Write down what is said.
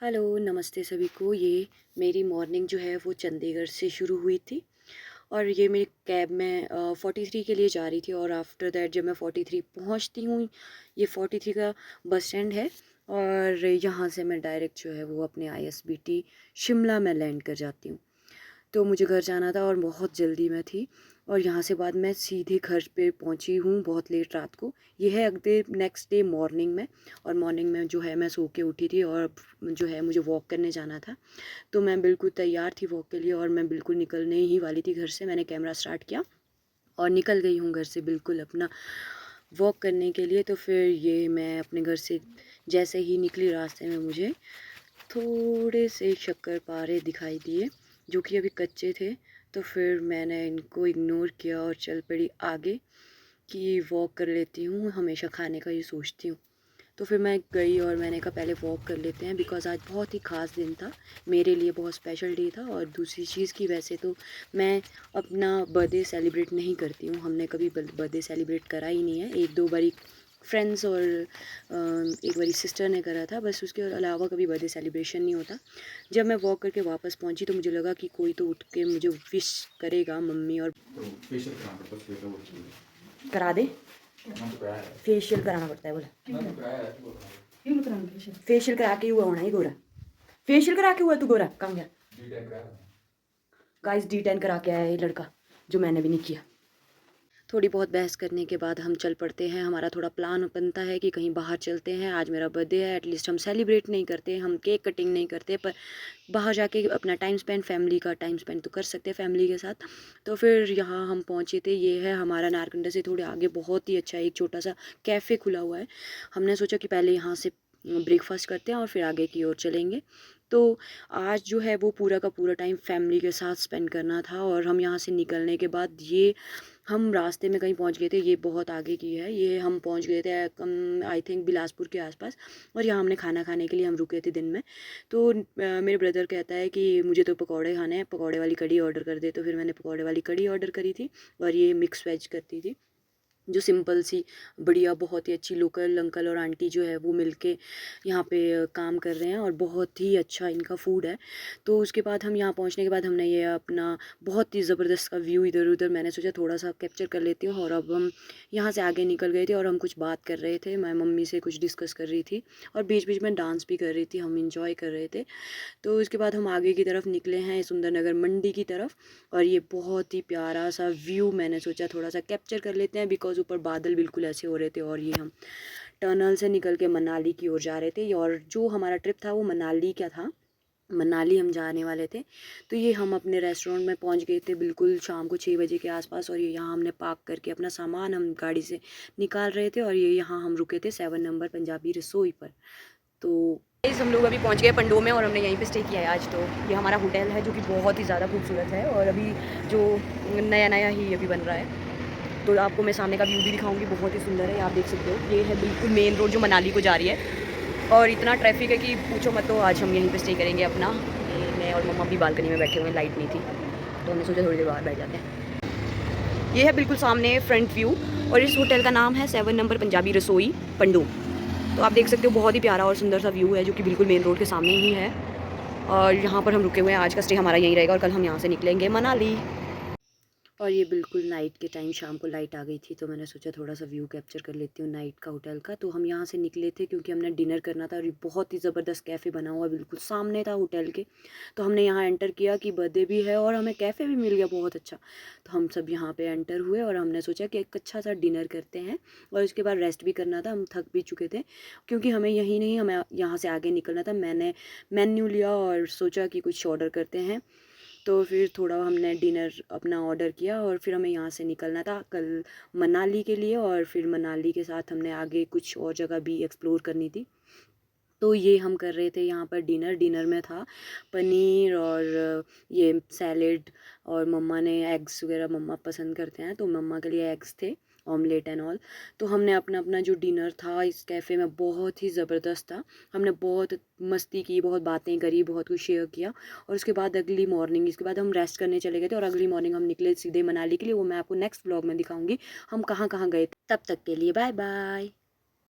Hello, नमस्ते सभी को। ये मेरी मॉर्निंग जो है वो चंडीगढ़ से शुरू हुई थी और ये मेरी कैब में 43 के लिए जा रही थी और आफ्टर दैट जब मैं 43 पहुंचती हूँ, ये 43 का बस स्टैंड है और यहाँ से मैं डायरेक्ट जो है वो अपने आईएसबीटी शिमला में लैंड कर जाती हूँ। तो मुझे घर जाना था और बहुत जल्दी में थी और यहाँ से बाद मैं सीधे घर पे पहुँची हूँ बहुत लेट रात को। ये है अगले नेक्स्ट डे मॉर्निंग में और मॉर्निंग में जो है मैं सो के उठी थी और जो है मुझे वॉक करने जाना था। तो मैं बिल्कुल तैयार थी वॉक के लिए और मैं बिल्कुल निकलने ही वाली थी घर से। मैंने कैमरा स्टार्ट किया और निकल गई हूँ घर से बिल्कुल अपना वॉक करने के लिए। तो फिर ये मैं अपने घर से जैसे ही निकली रास्ते में मुझे थोड़े से शक्करपारे दिखाई दिए जो कि अभी कच्चे थे। तो फिर मैंने इनको इग्नोर किया और चल पड़ी आगे कि वॉक कर लेती हूँ, हमेशा खाने का ये सोचती हूँ। तो फिर मैं गई और मैंने कहा पहले वॉक कर लेते हैं बिकॉज़ आज बहुत ही ख़ास दिन था, मेरे लिए बहुत स्पेशल डे था। और दूसरी चीज़ कि वैसे तो मैं अपना बर्थडे सेलिब्रेट नहीं करती हूँ, हमने कभी बर्थडे सेलिब्रेट करा ही नहीं है। एक दो बारी फ्रेंड्स और एक बारी सिस्टर ने करा था, बस उसके अलावा कभी बर्थडे सेलिब्रेशन नहीं होता। जब मैं वॉक करके वापस पहुँची तो मुझे लगा कि कोई तो उठ के मुझे विश करेगा, मम्मी। और तो फेशियल कराना पड़ता है, उसके लिए वो चाहिए। करा दे, मैंने तो कराया है। फेशियल कराना पड़ता है बोला। मैंने तो कराया है, तो कराया क्यों कराना फेशियल? फेशियल करा के हुआ होना ही गोरा, फेशियल करा के हुआ तू गोरा कहाँ गया? है। D10 कराया है। गाइस D10 करा के आया ये लड़का, जो मैंने भी नहीं किया। थोड़ी बहुत बहस करने के बाद हम चल पड़ते हैं। हमारा थोड़ा प्लान बनता है कि कहीं बाहर चलते हैं, आज मेरा बर्थडे है, एटलीस्ट हम सेलिब्रेट नहीं करते, हम केक कटिंग नहीं करते, पर बाहर जाके अपना टाइम स्पेंड, फैमिली का टाइम स्पेंड तो कर सकते हैं फैमिली के साथ। तो फिर यहाँ हम पहुँचे थे, ये है हमारा नारकंडा से थोड़े आगे बहुत ही अच्छा एक छोटा सा कैफ़े खुला हुआ है। हमने सोचा कि पहले यहाँ से ब्रेकफास्ट करते हैं और फिर आगे की ओर चलेंगे। तो आज जो है वो पूरा का पूरा टाइम फैमिली के साथ स्पेंड करना था और हम यहाँ से निकलने के बाद ये हम रास्ते में कहीं पहुँच गए थे, ये बहुत आगे की है, ये हम पहुँच गए थे आई थिंक बिलासपुर के आसपास। और यहाँ हमने खाना खाने के लिए हम रुके थे दिन में। तो मेरे ब्रदर कहता है कि मुझे तो पकौड़े खाने हैं, पकौड़े वाली कढ़ी ऑर्डर कर दे। तो फिर मैंने पकौड़े वाली कढ़ी ऑर्डर करी थी और ये मिक्स वेज करती थी, जो सिंपल सी बढ़िया बहुत ही अच्छी लोकल अंकल और आंटी जो है वो मिलके यहाँ पे काम कर रहे हैं और बहुत ही अच्छा इनका फूड है। तो उसके बाद हम यहाँ पहुँचने के बाद हमने ये अपना बहुत ही ज़बरदस्त का व्यू इधर उधर मैंने सोचा थोड़ा सा कैप्चर कर लेती हूँ। और अब हम यहाँ से आगे निकल गए थे और हम कुछ बात कर रहे थे, मैं मम्मी से कुछ डिस्कस कर रही थी और बीच बीच में डांस भी कर रही थी, हम इंजॉय कर रहे थे। तो उसके बाद हम आगे की तरफ निकले हैं सुंदरनगर मंडी की तरफ और ये बहुत ही प्यारा सा व्यू मैंने सोचा थोड़ा सा कैप्चर कर लेते हैं बिकॉज ऊपर बादल बिल्कुल ऐसे हो रहे थे। और ये हम टनल से निकल के मनाली की ओर जा रहे थे और जो हमारा ट्रिप था वो मनाली का था, मनाली हम जाने वाले थे। तो ये हम अपने रेस्टोरेंट में पहुंच गए थे बिल्कुल शाम को 6 बजे के आसपास और ये यहाँ हमने पार्क करके अपना सामान हम गाड़ी से निकाल रहे थे और ये यहाँ हम रुके थे 7 नंबर पंजाबी रसोई पर। तो हम लोग अभी पहुंच गए पंडो में और हमने यहीं पे स्टे किया है आज। तो ये हमारा होटल है जो कि बहुत ही ज़्यादा खूबसूरत है और अभी जो नया नया ही अभी बन रहा है। तो आपको मैं सामने का व्यू भी दिखाऊंगी, बहुत ही सुंदर है, आप देख सकते हो। ये है बिल्कुल मेन रोड जो मनाली को जा रही है और इतना ट्रैफिक है कि पूछो मत। तो आज हम यहीं पे स्टे करेंगे अपना। ये मैं और मम्मा भी बालकनी में बैठे हुए हैं, लाइट नहीं थी तो हमने सोचा थोड़ी देर बाहर बैठ जाते हैं। ये है बिल्कुल सामने फ्रंट व्यू और इस होटल का नाम है 7 नंबर पंजाबी रसोई पंडो। तो आप देख सकते हो बहुत ही प्यारा और सुंदर सा व्यू है जो कि बिल्कुल मेन रोड के सामने ही है और यहाँ पर हम रुके हुए हैं। आज का स्टे हमारा यहीं रहेगा और कल हम यहाँ से निकलेंगे मनाली। और ये बिल्कुल नाइट के टाइम शाम को लाइट आ गई थी तो मैंने सोचा थोड़ा सा व्यू कैप्चर कर लेती हूँ नाइट का होटल का। तो हम यहाँ से निकले थे क्योंकि हमने डिनर करना था और ये बहुत ही ज़बरदस्त कैफ़े बना हुआ बिल्कुल सामने था होटल के। तो हमने यहाँ एंटर किया कि बर्थडे भी है और हमें कैफ़े भी मिल गया बहुत अच्छा। तो हम सब यहाँ पे एंटर हुए और हमने सोचा कि एक अच्छा सा डिनर करते हैं और उसके बाद रेस्ट भी करना था, हम थक भी चुके थे क्योंकि हमें यहीं नहीं हमें यहाँ से आगे निकलना था। मैंने मेन्यू लिया और सोचा कि कुछ ऑर्डर करते हैं। तो फिर थोड़ा हमने डिनर अपना ऑर्डर किया और फिर हमें यहाँ से निकलना था कल मनाली के लिए और फिर मनाली के साथ हमने आगे कुछ और जगह भी एक्सप्लोर करनी थी। तो ये हम कर रहे थे यहाँ पर डिनर में था पनीर और ये सैलेड और मम्मा ने एग्स वगैरह मम्मा पसंद करते हैं तो मम्मा के लिए एग्स थे, ऑमलेट एंड ऑल। तो हमने अपना अपना जो डिनर था इस कैफ़े में बहुत ही ज़बरदस्त था। हमने बहुत मस्ती की, बहुत बातें करी, बहुत कुछ शेयर किया और उसके बाद अगली मॉर्निंग इसके बाद हम रेस्ट करने चले गए थे और अगली मॉर्निंग हम निकले सीधे मनाली के लिए। वो मैं आपको नेक्स्ट व्लॉग में दिखाऊंगी हम कहाँ कहाँ गए थे। तब तक के लिए बाय बाय।